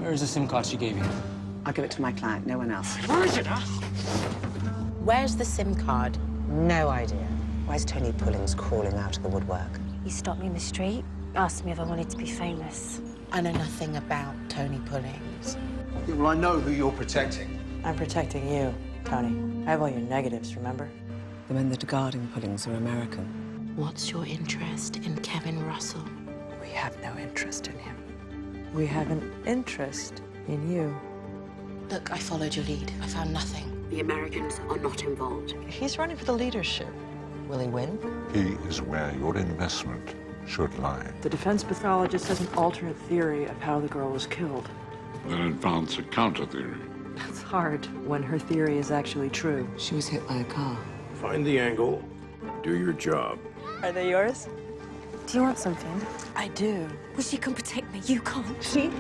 Where's the SIM card she gave you? I'll give it to my client, no one else. Where is it, huh? Where's the SIM card? No idea. Why's Tony Pullings crawling out of the woodwork? He stopped me in the street, asked me if I wanted to be famous. I know nothing about Tony Pullings. Yeah, well, I know who you're protecting. I'm protecting you, Tony. I have all your negatives, remember? The men that are guarding Pullings are American. What's your interest in Kevin Russell? We have no interest in him. We have an interest in you. Look, I followed your lead. I found nothing. The Americans are not involved. He's running for the leadership. Will he win? He is where your investment should lie. The defense pathologist has an alternate theory of how the girl was killed. Then advance a counter theory. That's hard when her theory is actually true. She was hit by a car. Find the angle, do your job. Are they yours? Do you want something? I do. Well, she can protect me. You can't. She?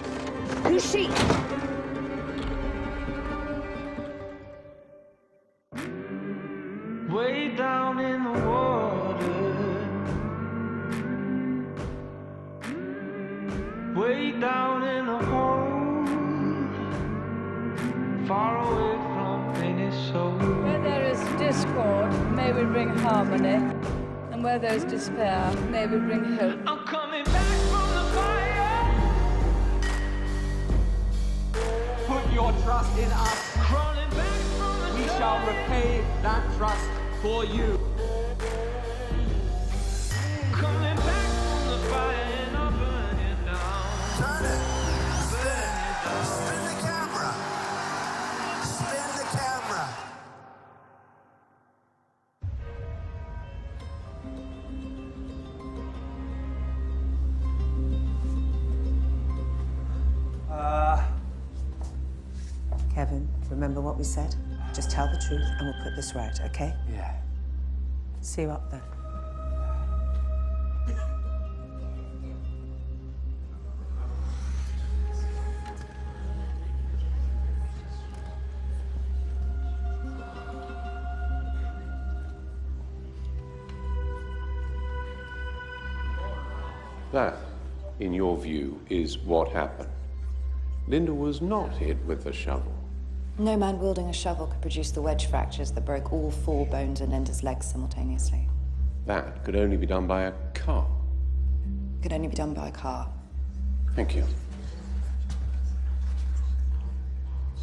Who's she? Way down in the water, way down in a hole, far away from any soul. Where there is discord, may we bring harmony, and where there is despair, may we bring hope. I'm coming back from the fire. Put your trust in us. Crawling back from the We dark. shall repay that trust for you. Coming back from the fire and I'll burn it down. Turn it. Spin the camera. Spin the camera. Kevin, remember what we said? Just tell the truth and we'll put this right, okay? Yeah. See you up there. That, in your view, is what happened. Linda was not hit with a shovel. No man wielding a shovel could produce the wedge fractures that broke all 4 bones in Linda's legs simultaneously. That could only be done by a car. It could only be done by a car. Thank you.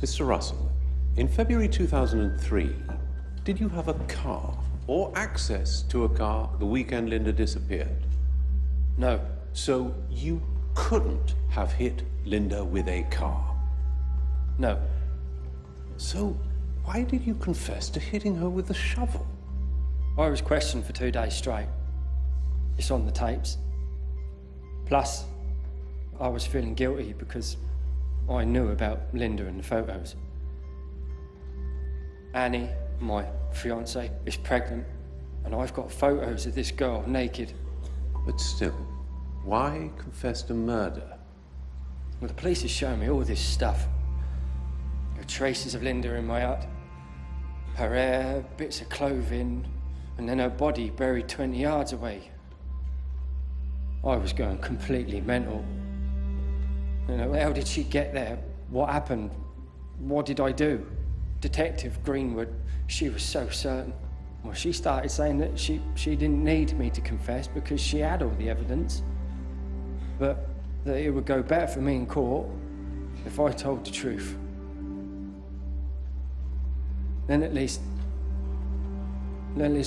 Mr. Russell, in February 2003, did you have a car or access to a car the weekend Linda disappeared? No. So you couldn't have hit Linda with a car? No. So why did you confess to hitting her with a shovel? I was questioned for 2 days straight. It's on the tapes. Plus, I was feeling guilty because I knew about Linda and the photos. Annie, my fiancée, is pregnant, and I've got photos of this girl naked. But still, why confess to murder? Well, the police has shown me all this stuff. There are traces of Linda in my hut. Her hair, bits of clothing, and then her body buried 20 yards away. I was going completely mental. You know, how did she get there? What happened? What did I do? Detective Greenwood, she was so certain. Well, she started saying that she didn't need me to confess because she had all the evidence, but that it would go better for me in court if I told the truth. Then at least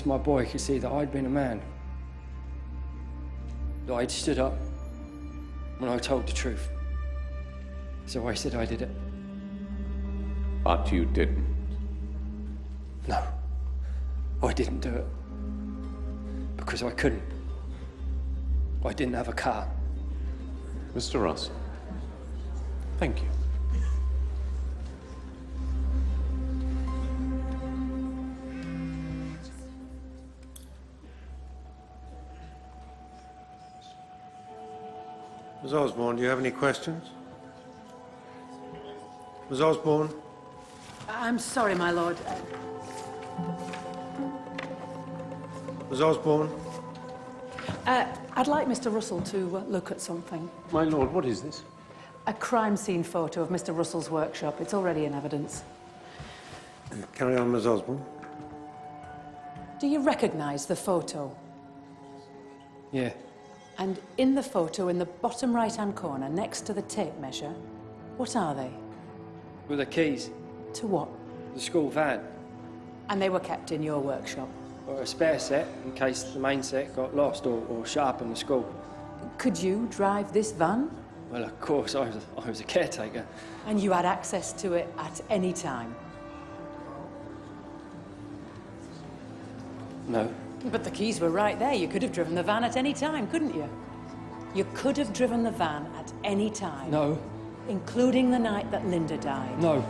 my boy could see that I'd been a man. That I'd stood up when I told the truth. So I said I did it. But you didn't. No, I didn't do it. Because I couldn't. I didn't have a car. Mr. Russell, thank you. Ms. Osborne, do you have any questions? Ms. Osborne? I'm sorry, my lord. Ms. Osborne? I'd like Mr. Russell to look at something. My lord, what is this? A crime scene photo of Mr. Russell's workshop. It's already in evidence. Carry on, Ms. Osborne. Do you recognize the photo? Yeah. And in the photo, in the bottom right-hand corner, next to the tape measure, what are they? With the keys. To what? The school van. And they were kept in your workshop. Or a spare set in case the main set got lost or shut up in the school. Could you drive this van? Well, of course, I was a caretaker. And you had access to it at any time? No. But the keys were right there. You could have driven the van at any time, couldn't you? You could have driven the van at any time. No. Including the night that Linda died. No.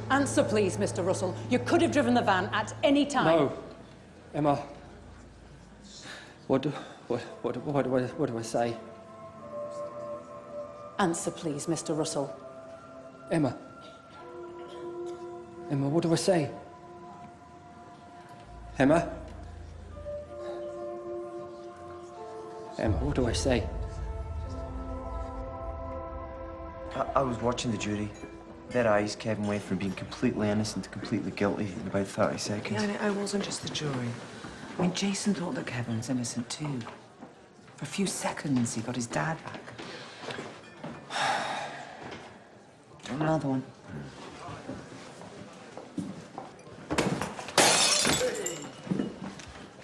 Answer, please, Mr. Russell. You could have driven the van at any time. No. Emma. What do I say? Answer, please, Mr. Russell. Emma. Emma, what do I say? Emma? Emma, what do I say? I was watching the jury. Their eyes, Kevin went from being completely innocent to completely guilty in about 30 seconds. Yeah, and it wasn't just the jury. I mean, Jason thought that Kevin was innocent too. For a few seconds, he got his dad back. Another one.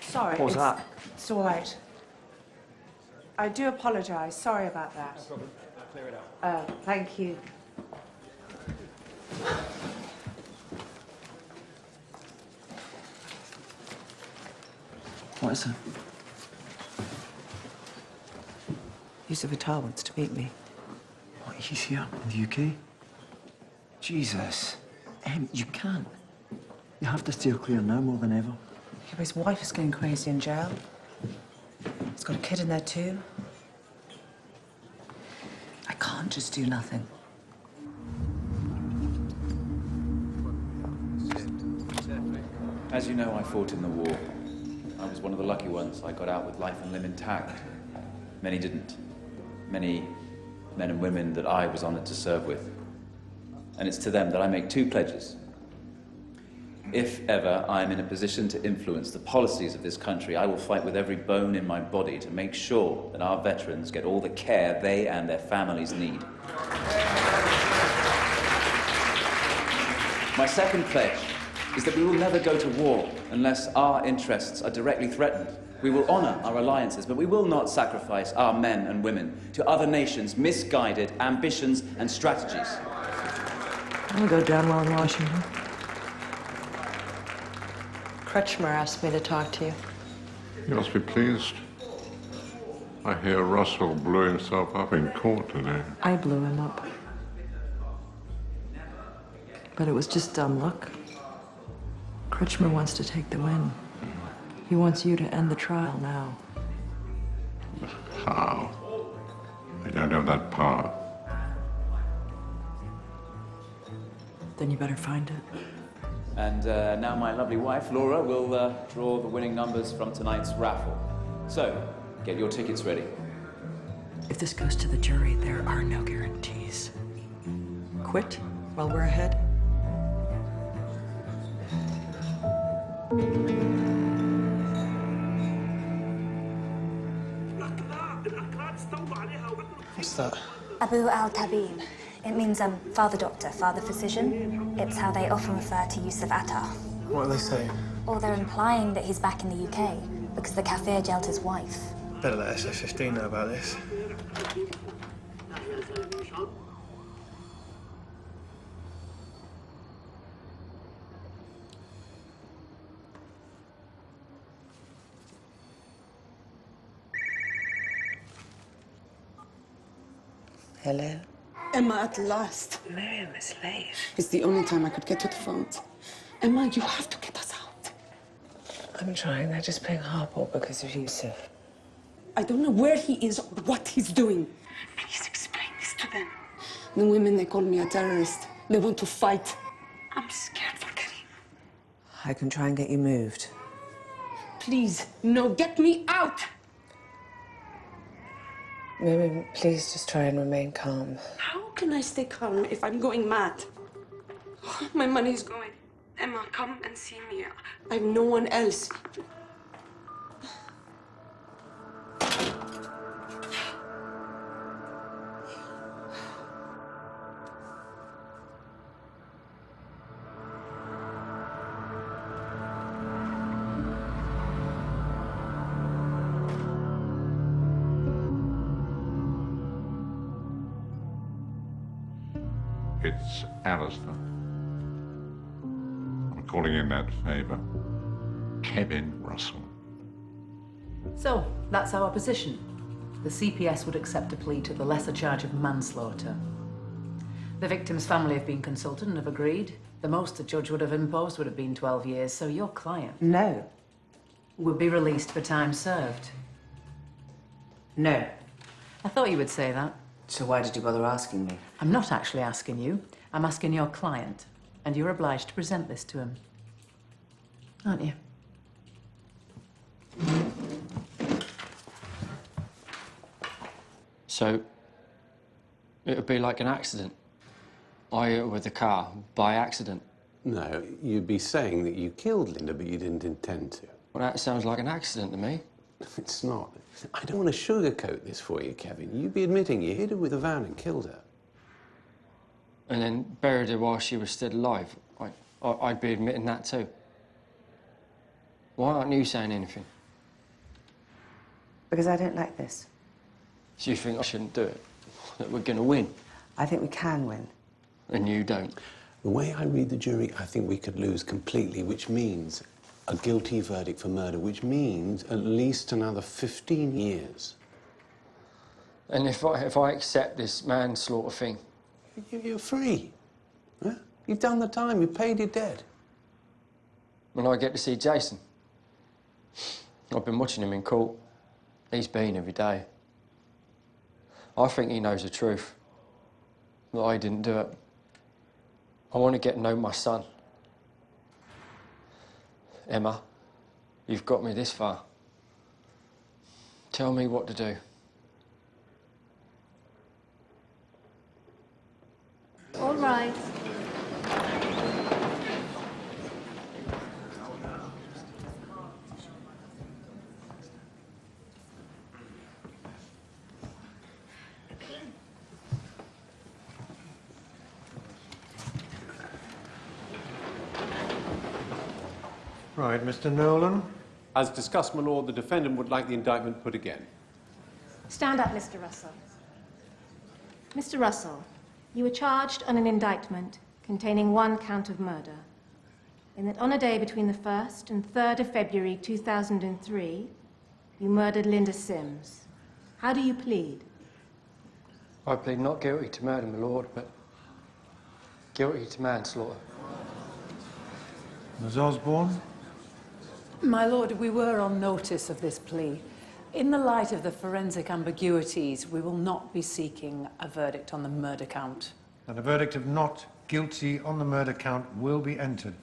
Sorry. What was that? It's all right. I do apologise. Sorry about that. No problem. I'll clear it up. Thank you. What is it? Yusuf Attar wants to meet me. What, he's here in the UK? Jesus. You can't. You have to steer clear now more than ever. Yeah, but his wife is going crazy in jail. He's got a kid in there too. I can't just do nothing. As you know, I fought in the war. I was one of the lucky ones. I got out with life and limb intact. Many didn't. Many men and women that I was honored to serve with. And it's to them that I make two pledges. If ever I'm in a position to influence the policies of this country, I will fight with every bone in my body to make sure that our veterans get all the care they and their families need. My second pledge is that we will never go to war unless our interests are directly threatened. We will honor our alliances, but we will not sacrifice our men and women to other nations' misguided ambitions and strategies. I'll go down while in Washington. Kretschmer asked me to talk to you. You must be pleased. I hear Russell blew himself up in court today. I blew him up. But it was just dumb luck. Kretschmer wants to take the win. He wants you to end the trial now. How? I don't have that power. Then you better find it. And now my lovely wife, Laura, will draw the winning numbers from tonight's raffle. So, get your tickets ready. If this goes to the jury, there are no guarantees. Quit while we're ahead? What's that? Abu al-Tabib. It means father doctor, father physician. It's how they often refer to Yusuf Attar. What are they saying? Or they're implying that he's back in the UK because the Kafir jailed his wife. Better let SF-15 know about this. Hello? Emma, at last. Miriam is late. It's the only time I could get to the phones. Emma, you have to get us out. I'm trying. They're just playing hardball because of Yusuf. I don't know where he is or what he's doing. Please explain this to them. The women, they call me a terrorist. They want to fight. I'm scared for Karim. I can try and get you moved. Please, no, get me out! Miriam, please just try and remain calm. How can I stay calm if I'm going mad? My money's going. Emma, come and see me. I have no one else. It's Alistair. I'm calling in that favour. Kevin Russell. So, that's our position. The CPS would accept a plea to the lesser charge of manslaughter. The victim's family have been consulted and have agreed. The most the judge would have imposed would have been 12 years, so your client... No. ...would be released for time served. No. I thought you would say that. So why did you bother asking me? I'm not actually asking you. I'm asking your client. And you're obliged to present this to him. Aren't you? So, it would be like an accident. I hit her with the car by accident. No, you'd be saying that you killed Linda, but you didn't intend to. Well, that sounds like an accident to me. It's not. I don't want to sugarcoat this for you, Kevin. You'd be admitting you hit her with a van and killed her. And then buried her while she was still alive. I'd be admitting that too. Why aren't you saying anything? Because I don't like this. So you think I shouldn't do it? That we're going to win? I think we can win. And you don't? The way I read the jury, I think we could lose completely, which means a guilty verdict for murder, which means at least another 15 years. And if I accept this manslaughter thing? You're free. Huh? You've done the time, you've paid your debt. When I get to see Jason? I've been watching him in court. He's been every day. I think he knows the truth. That I didn't do it. I want to get to know my son. Emma, you've got me this far. Tell me what to do. All right. Right, Mr. Nolan. As discussed, my lord, the defendant would like the indictment put again. Stand up, Mr. Russell. Mr. Russell, you were charged on an indictment containing 1 count of murder. In that on a day between the 1st and 3rd of February 2003, you murdered Linda Sims. How do you plead? I plead not guilty to murder, my lord, but guilty to manslaughter. Ms. Osborne? My lord, we were on notice of this plea. In the light of the forensic ambiguities, we will not be seeking a verdict on the murder count. And a verdict of not guilty on the murder count will be entered.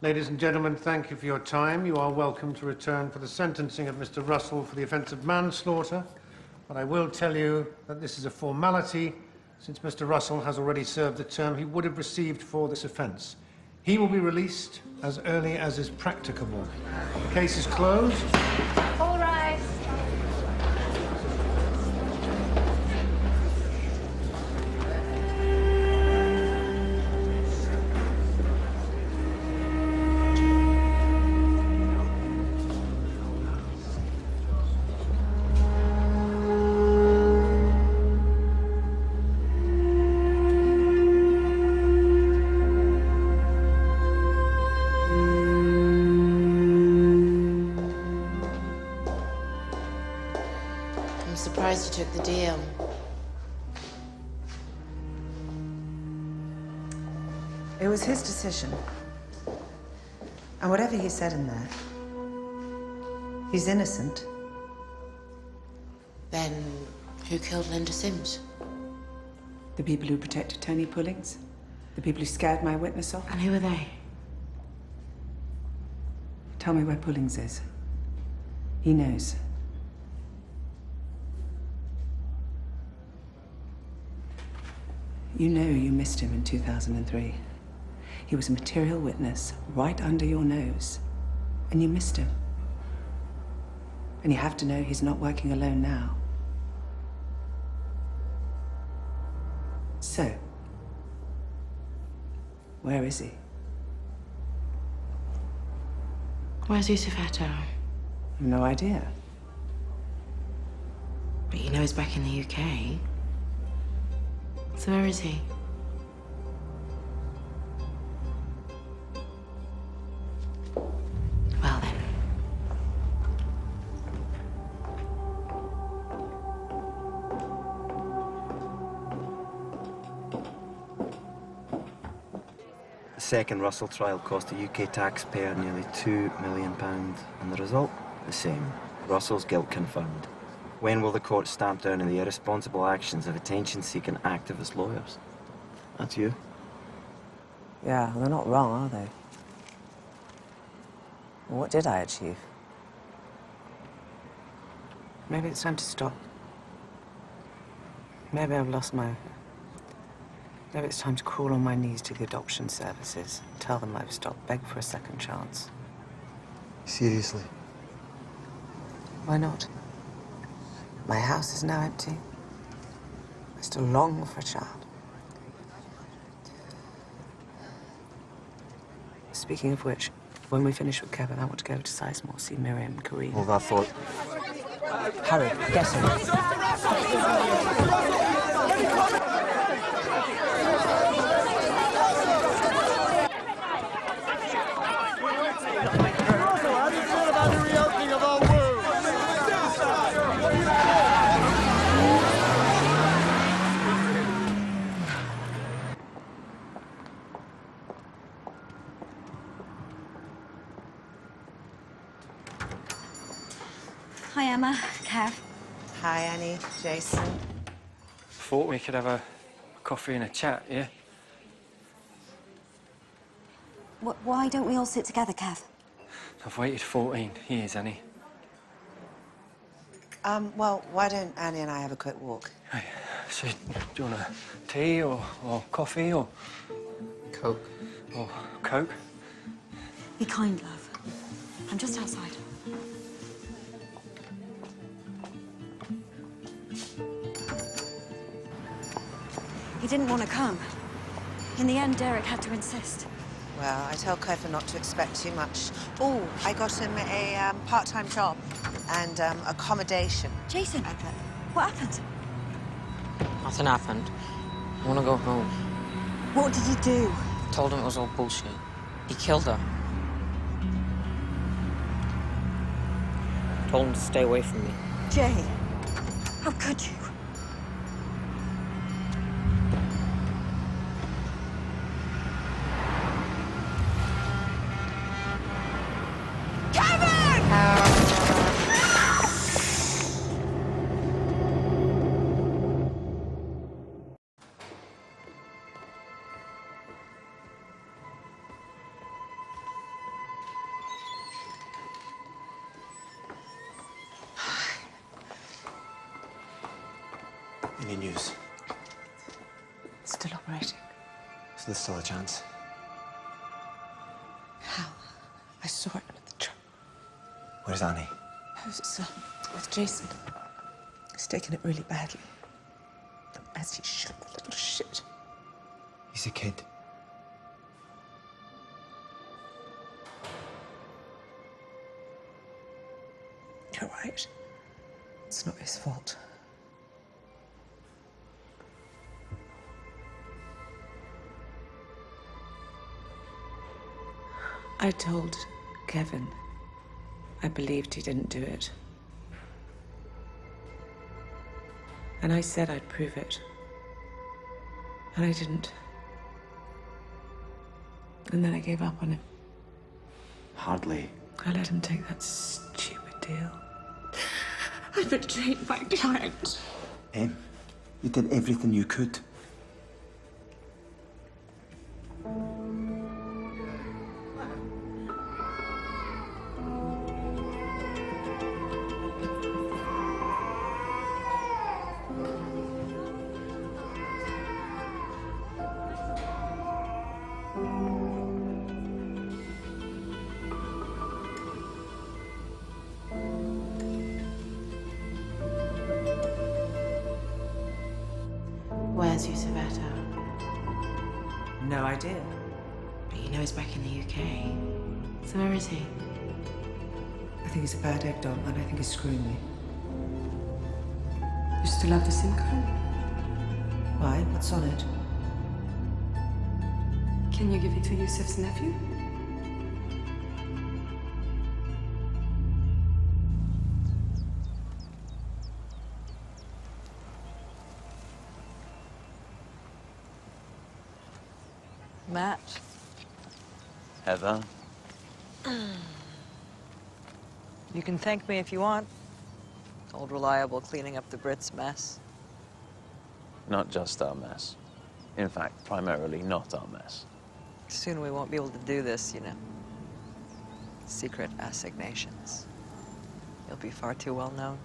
Ladies and gentlemen, thank you for your time. You are welcome to return for the sentencing of Mr. Russell for the offence of manslaughter. But I will tell you that this is a formality, since Mr. Russell has already served the term he would have received for this offence. He will be released as early as is practicable. The case is closed. All right. I'm surprised you took the deal. It was his decision. And whatever he said in there, he's innocent. Then who killed Linda Sims? The people who protected Tony Pullings? The people who scared my witness off? And who are they? Tell me where Pullings is. He knows. You know you missed him in 2003. He was a material witness right under your nose, and you missed him. And you have to know he's not working alone now. So, where is he? Where's Yusuf Hatto? No idea. But you know he's back in the UK. So where is he? Well then. The second Russell trial cost the UK taxpayer nearly £2 million, and the result? The same. Russell's guilt confirmed. When will the court stamp down on the irresponsible actions of attention-seeking activist lawyers? That's you. Yeah, they're not wrong, are they? Well, what did I achieve? Maybe it's time to stop. Maybe I've lost my... Maybe it's time to crawl on my knees to the adoption services and tell them I've stopped, beg for a second chance. Seriously? Why not? My house is now empty. I still long for a child. Speaking of which, when we finish with Kevin, I want to go to Sizemore, see Miriam, Kareem. Well, I thought... Hurry, get him. Hi, Emma. Kev. Hi, Annie. Jason. Thought we could have a coffee and a chat, yeah? Why don't we all sit together, Kev? I've waited 14 years, Annie. Well, why don't Annie and I have a quick walk? Hey, so do you want a tea or coffee or... Coke. Or Coke? Be kind, love. I'm just outside. He didn't want to come. In the end, Derek had to insist. Well, I tell Kevin not to expect too much. Oh, I got him a part-time job and accommodation. Jason, what happened? Nothing happened. I want to go home. What did you do? Told him it was all bullshit. He killed her. Told him to stay away from me. Jay, how could you? Any news? Still operating. So there's still a chance. How? I saw it at the truck. Where's Annie? It's with Jason. He's taken it really badly. As he should, the little shit. He's a kid. You're right. It's not his fault. I told Kevin I believed he didn't do it. And I said I'd prove it. And I didn't. And then I gave up on him. Hardly. I let him take that stupid deal. I betrayed my client. Em, you did everything you could. where's Yusufetta? No idea. But you know he's back in the UK. So where is he? I think he's a bad egg, Dom, and I think he's screwing me. You still have the SIM card? Why? What's on it? Can you give it to Yusuf's nephew? Matt. Heather. You can thank me if you want. Old Reliable cleaning up the Brits' mess. Not just our mess. In fact, primarily not our mess. Soon we won't be able to do this, you know. Secret assignations. You'll be far too well known.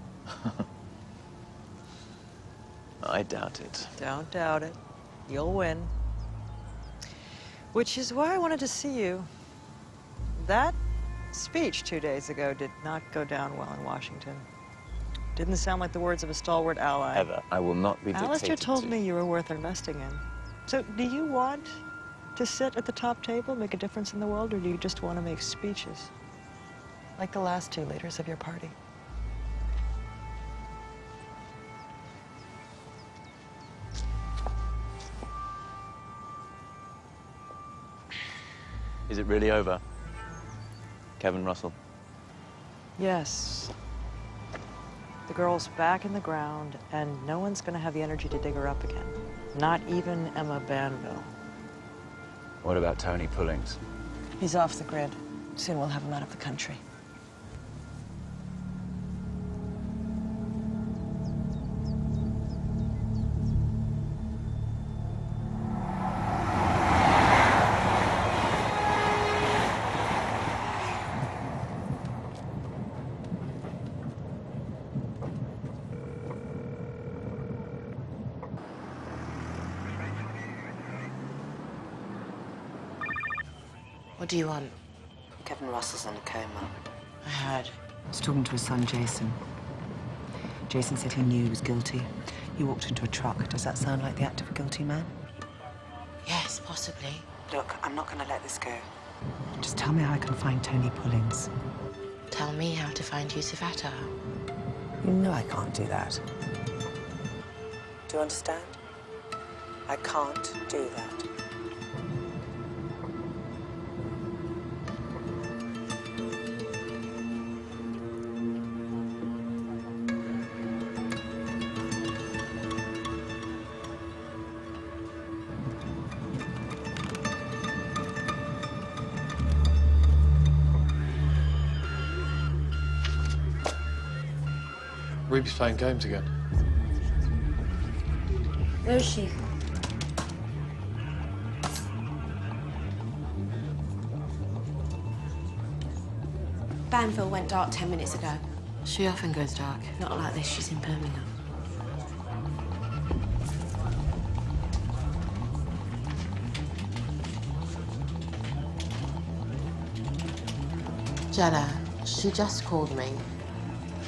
I doubt it. Don't doubt it. You'll win. Which is why I wanted to see you. That speech 2 days ago did not go down well in Washington. Didn't sound like the words of a stalwart ally. Heather, I will not be dictated Alistair told to. me you were worth investing in. So do you want to sit at the top table, make a difference in the world, or do you just want to make speeches? Like the last two leaders of your party. Is it really over? Kevin Russell? Yes. The girl's back in the ground, and no one's going to have the energy to dig her up again. Not even Emma Banville. What about Tony Pullings? He's off the grid. Soon we'll have him out of the country. What do you want? Kevin Russell's in a coma. I heard. I was talking to his son, Jason. Jason said he knew he was guilty. He walked into a truck. Does that sound like the act of a guilty man? Yes, possibly. Look, I'm not going to let this go. Just tell me how I can find Tony Pullings. Tell me how to find Yusufetta. You know I can't do that. Do you understand? I can't do that. Ruby's playing games again. Where is she? Banville went dark 10 minutes ago. She often goes dark. Not like this, she's in Birmingham. Jella, she just called me.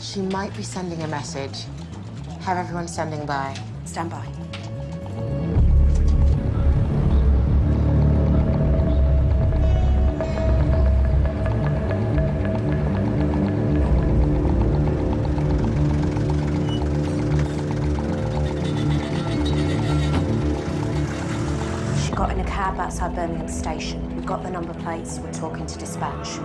She might be sending a message. Have everyone standing by. Stand by. She got in a cab outside Birmingham station. We've got the number plates. We're talking to dispatch.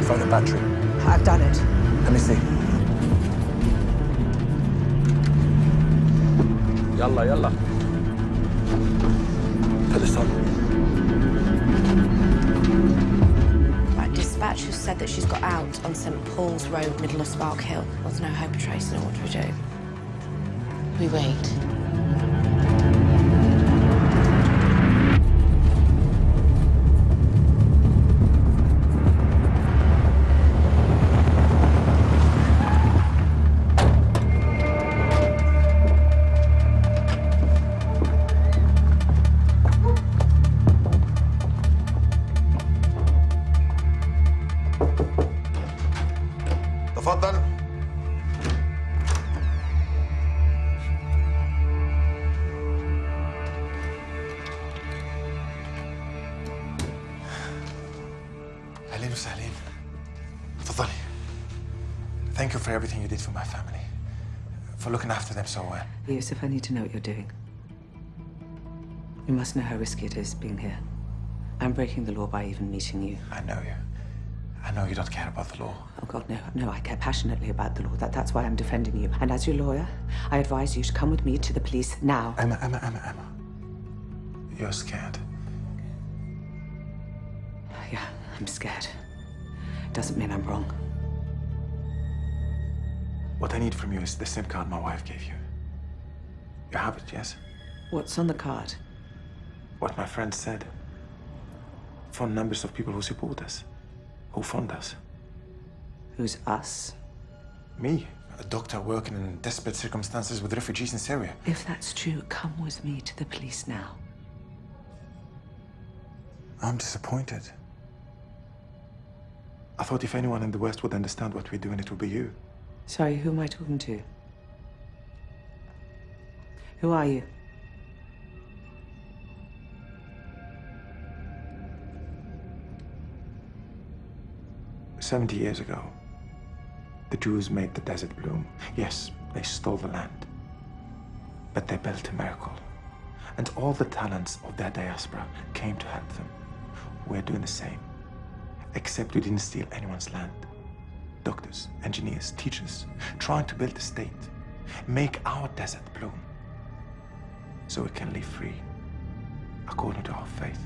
Phone the battery. I've done it. Let me see. Yalla, yalla. Put this on. Right, dispatch has said that she's got out on St Paul's Road, middle of Spark Hill. There's no hope of tracing her. What do we do? We wait. أهلين وسهلين. تفضلي. Thank you for everything you did for my family. For looking after them so well. Yusuf, I need to know what you're doing. You must know how risky it is being here. I'm breaking the law by even meeting you. I know you. I know you don't care about the law. Oh, God, no. No, I care passionately about the law. That's why I'm defending you. And as your lawyer, I advise you to come with me to the police now. Emma. You're scared. Yeah, I'm scared. Doesn't mean I'm wrong. What I need from you is the SIM card my wife gave you. You have it, yes? What's on the card? What my friend said. Phone numbers of people who support us. Who fund us. Who's us? Me, a doctor working in desperate circumstances with refugees in Syria. If that's true, come with me to the police now. I'm disappointed. I thought if anyone in the West would understand what we're doing, it would be you. Sorry, who am I talking to? Who are you? "70 years ago, the Jews made the desert bloom. Yes, they stole the land. But they built a miracle. And all the talents of their diaspora came to help them. We're doing the same. Except we didn't steal anyone's land. Doctors, engineers, teachers, trying to build a state. Make our desert bloom. So we can live free, according to our faith.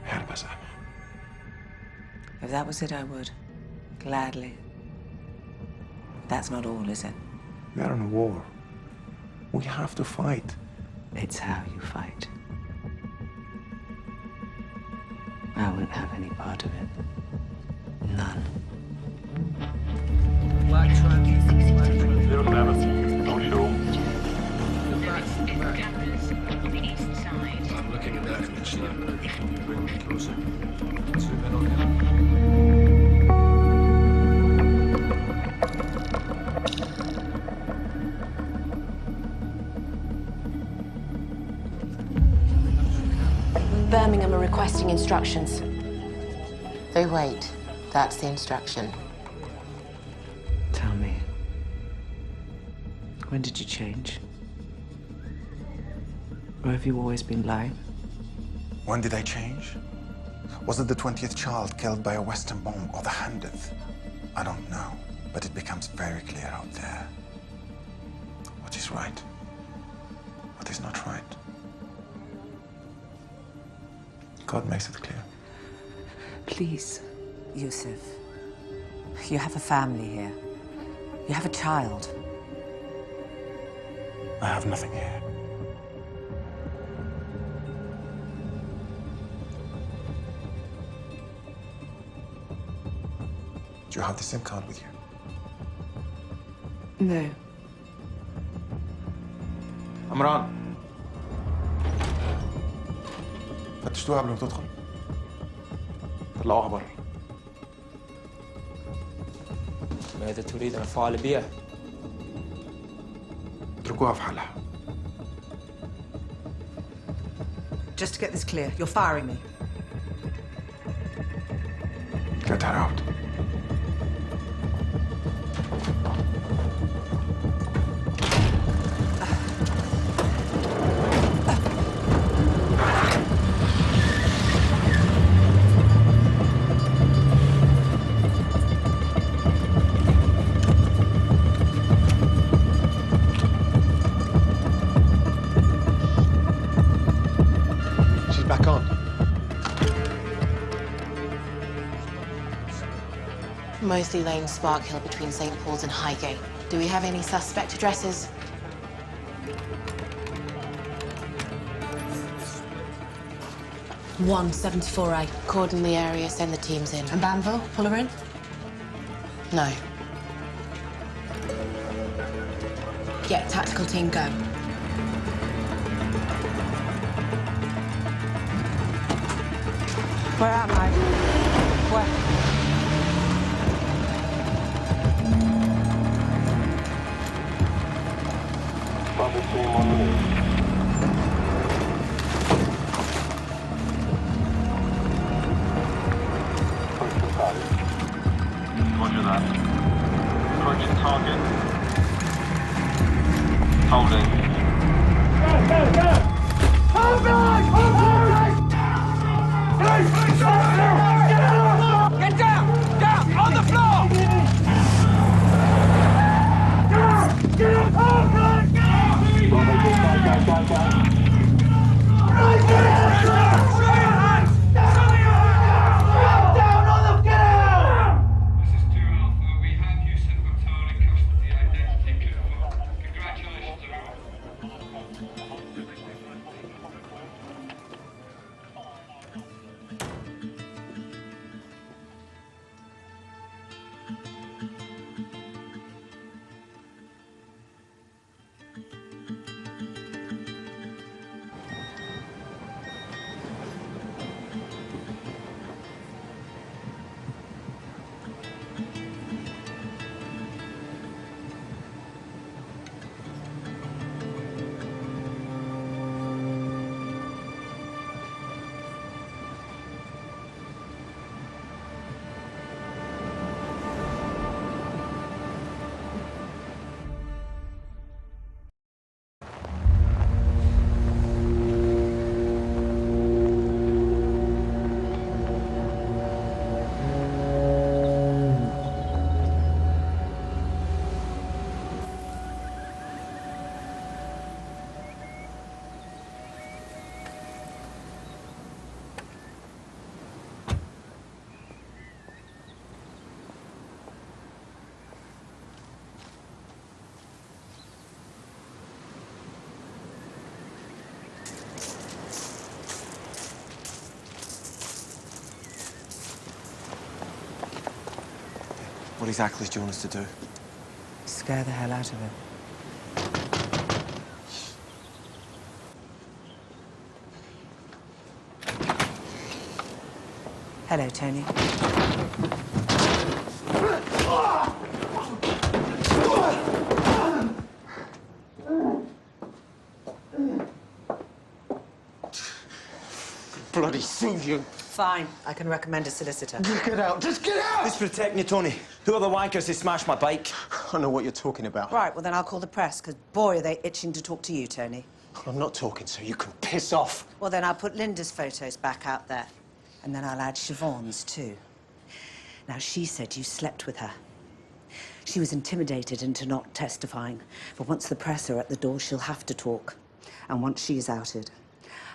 Help us, Emma. If that was it, I would. Gladly. That's not all, is it? We're in war. We have to fight. It's how you fight. I won't have any part of it. None. Black truck. No show. I'm looking at that from the sheet. Bring me closer. Zoom in on him. Birmingham are requesting instructions. They wait. That's the instruction. Tell me. When did you change? Or have you always been lying? When did I change? Was it the 20th child killed by a Western bomb or the 100th? I don't know, but it becomes very clear out there. What is right? What is not right? God makes it clear. Please, Yusuf. You have a family here. You have a child. I have nothing here. Do you have the SIM card with you? No. عمران فتشتوها قبل ما تدخل؟ طلعوها برا. ماذا تريد أن أفعل بها؟ اتركوها في حالها. Just to get this clear, you're firing me. Get her out. She's back on. Moseley Lane, Spark Hill between St. Paul's and Highgate. Do we have any suspect addresses? One 74A. Cordon the area, send the teams in. And Banville, pull her in? No. Yeah, tactical team, go. Where am I? Where? What exactly do you want us to do? Scare the hell out of him. Hello, Tony. Bloody sue you. Fine. I can recommend a solicitor. Just get out. Just get out! Please protect me, Tony. Who are the wankers who smashed my bike? I know what you're talking about. Right, well then I'll call the press, because boy, are they itching to talk to you, Tony. I'm not talking, so you can piss off. Well then I'll put Linda's photos back out there. And then I'll add Siobhan's too. Now, she said you slept with her. She was intimidated into not testifying. But once the press are at the door, she'll have to talk. And once she's outed,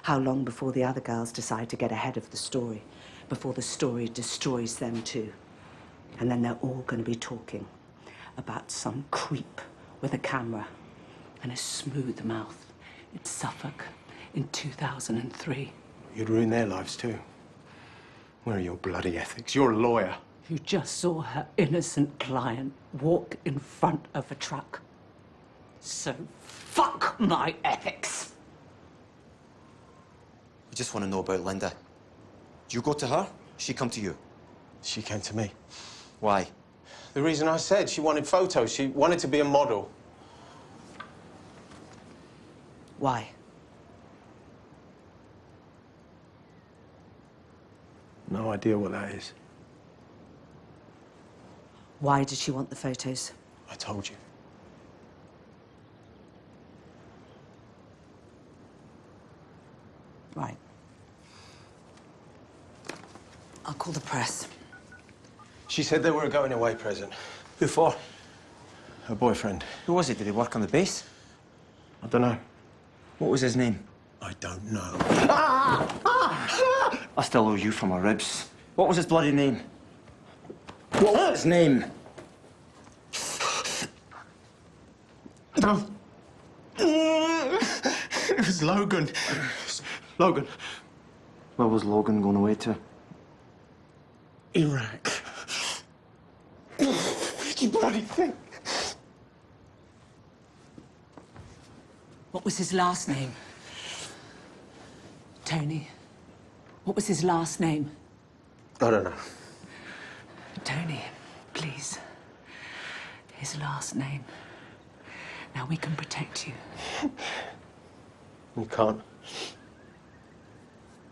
how long before the other girls decide to get ahead of the story? Before the story destroys them too? And then they're all going to be talking about some creep with a camera and a smooth mouth in Suffolk in 2003. You'd ruin their lives too. Where are your bloody ethics? You're a lawyer. Who just saw her innocent client walk in front of a truck. So fuck my ethics. I just want to know about Linda. Do you go to her? She come to you? She came to me. Why? The reason I said she wanted photos. She wanted to be a model. Why? No idea what that is. Why did she want the photos? I told you. Right. I'll call the press. She said they were a going-away present. Who for? Her boyfriend. Who was it? Did he work on the base? I don't know. What was his name? I don't know. I still owe you for my ribs. What was his bloody name? What was his name? It was Logan. Logan. Where was Logan going away to? Iraq. You bloody think? What was his last name? Tony. What was his last name? I don't know. Tony, please. His last name. Now we can protect you. You can't.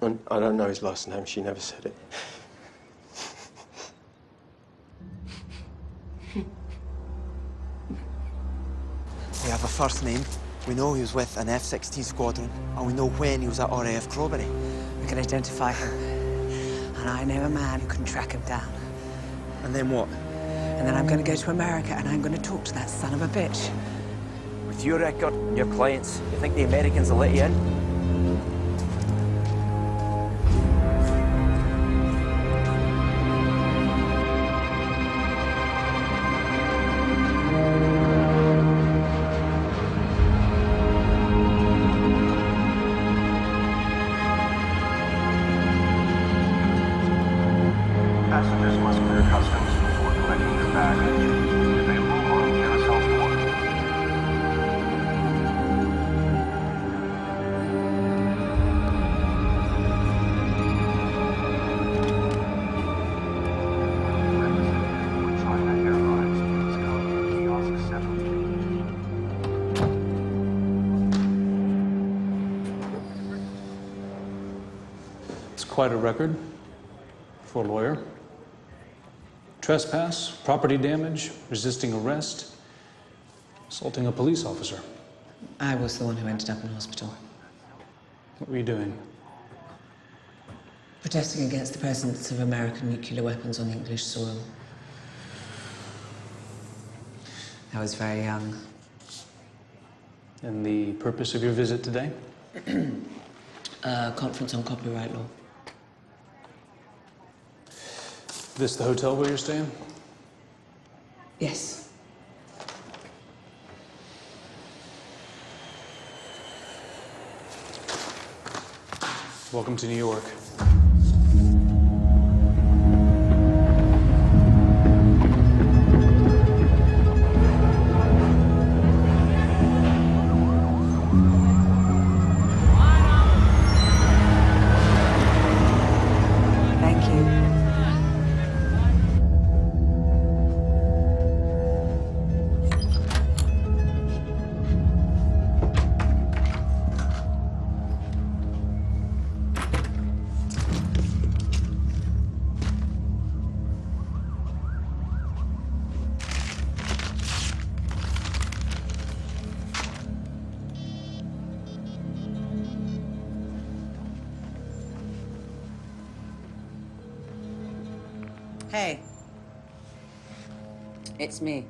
And I don't know his last name. She never said it. We have a first name. We know he was with an F-16 squadron, and we know when he was at RAF Crowberry. We can identify him. And I know a man who can track him down. And then what? And then I'm going to go to America and I'm going to talk to that son of a bitch. With your record and your clients, you think the Americans will let you in? quite a record for a lawyer. Trespass, property damage, resisting arrest, assaulting a police officer. I was the one who ended up in hospital. What were you doing? Protesting against the presence of American nuclear weapons on English soil. I was very young. And the purpose of your visit today? A conference on copyright law. This the hotel where you're staying? Yes. Welcome to New York. Thank you. Hey. It's me.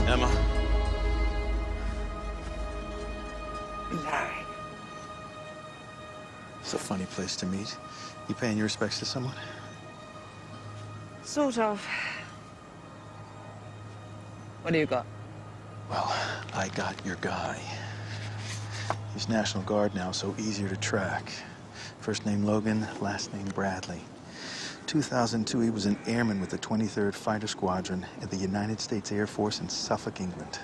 Emma. Larry. It's a funny place to meet. You paying your respects to someone? Sort of. What do you got? Well, I got your guy. He's National Guard now, so easier to track. First name Logan, last name Bradley. 2002, he was an airman with the 23rd Fighter Squadron at the United States Air Force in Suffolk, England.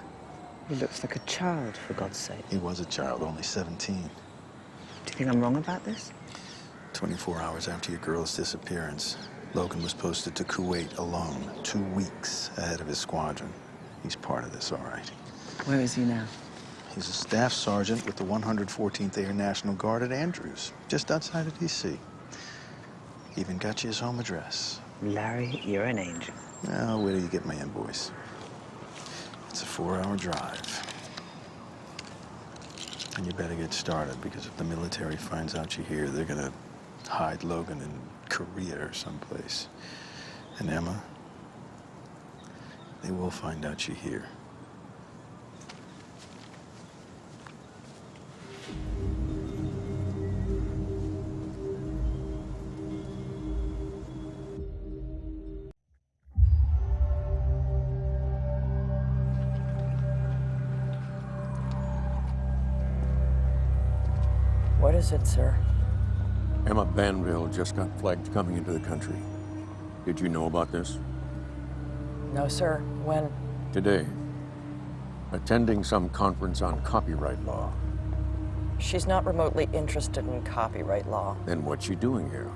He looks like a child, for God's sake. He was a child, only 17. Do you think I'm wrong about this? 24 hours after your girl's disappearance, Logan was posted to Kuwait alone, 2 weeks ahead of his squadron. He's part of this, all right. Where is he now? He's a staff sergeant with the 114th Air National Guard at Andrews, just outside of D.C. Even got you his home address. Larry, you're an angel. Now, where do you get my invoice? It's a 4-hour drive. And you better get started, because if the military finds out you're here, they're gonna hide Logan in Korea or someplace. And Emma, they will find out you're here. What is it, sir? Emma Banville just got flagged coming into the country. Did you know about this? No, sir. When? Today. Attending some conference on copyright law. She's not remotely interested in copyright law. Then what's she doing here?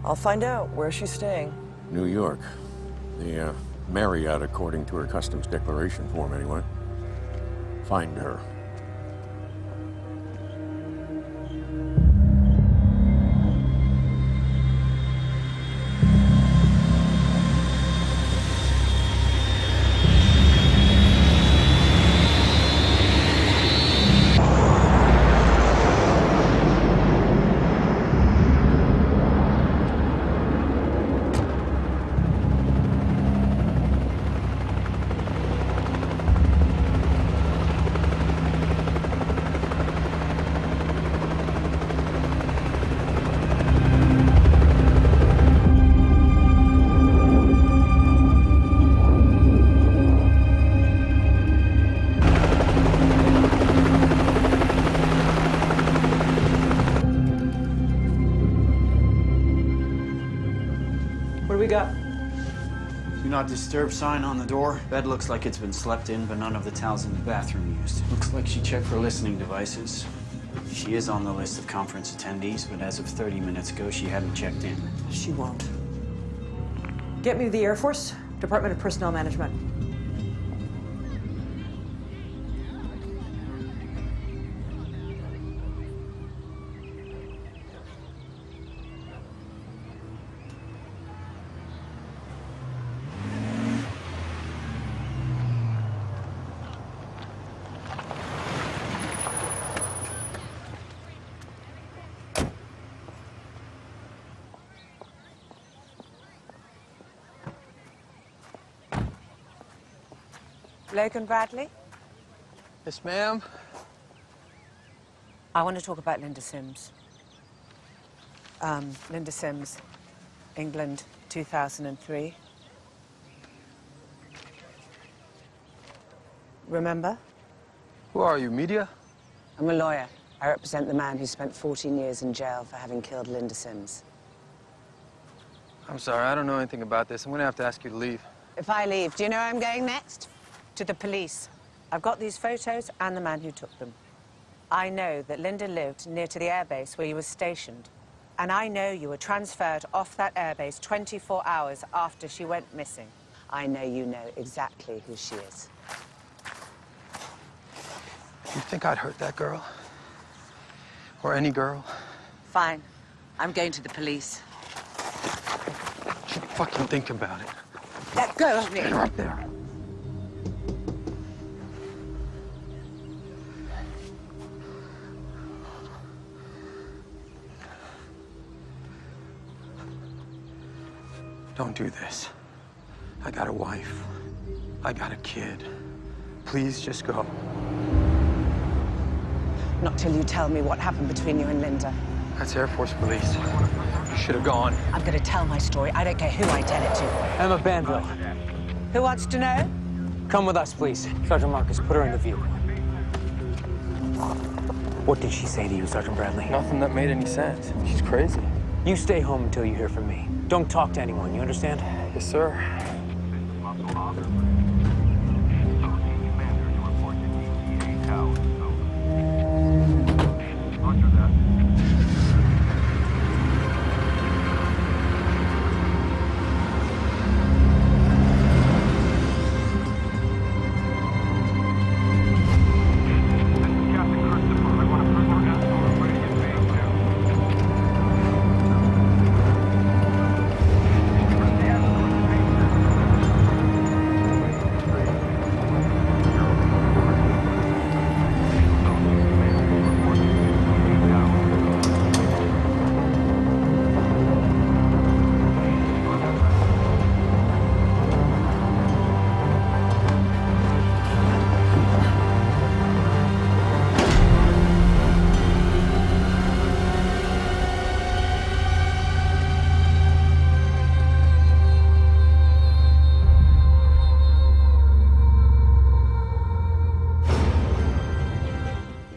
I'll find out. Where's she staying? New York. The Marriott, according to her customs declaration form, anyway. Find her. got? Do not disturb sign on the door. Bed looks like it's been slept in, but none of the towels in the bathroom used. Looks like she checked for listening devices. She is on the list of conference attendees, but as of 30 minutes ago, she hadn't checked in. She won't. Get me to the Air Force, Department of Personnel Management. Logan Bradley? Yes, ma'am. I want to talk about Linda Sims. Linda Sims, England, 2003. Remember? Who are you, media? I'm a lawyer. I represent the man who spent 14 years in jail for having killed Linda Sims. I'm sorry, I don't know anything about this. I'm gonna have to ask you to leave. If I leave, do you know where I'm going next? To the police. I've got these photos and the man who took them. I know that Linda lived near to the airbase where you were stationed. And I know you were transferred off that airbase 24 hours after she went missing. I know you know exactly who she is. You think I'd hurt that girl? Or any girl? Fine. I'm going to the police. You fucking think about it. Let go of me. Stay right there. Don't do this. I got a wife. I got a kid. Please just go. Not till you tell me what happened between you and Linda. That's Air Force Police. You should have gone. I'm going to tell my story. I don't care who I tell it to. Emma Banville. Who wants to know? Come with us, please. Sergeant Marcus, put her in the vehicle. What did she say to you, Sergeant Bradley? Nothing that made any sense. She's crazy. You stay home until you hear from me. Don't talk to anyone, you understand? Yes, sir.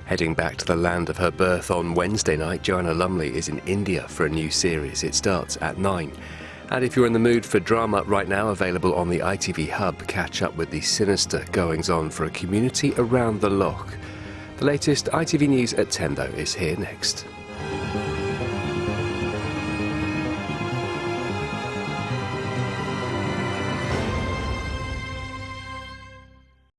Heading back to the land of her birth on Wednesday night, Joanna Lumley is in India for a new series. It starts at 9. And if you're in the mood for drama right now, available on the ITV Hub, catch up with the sinister goings-on for a community around the loch. The latest ITV News at 10, though, is here next.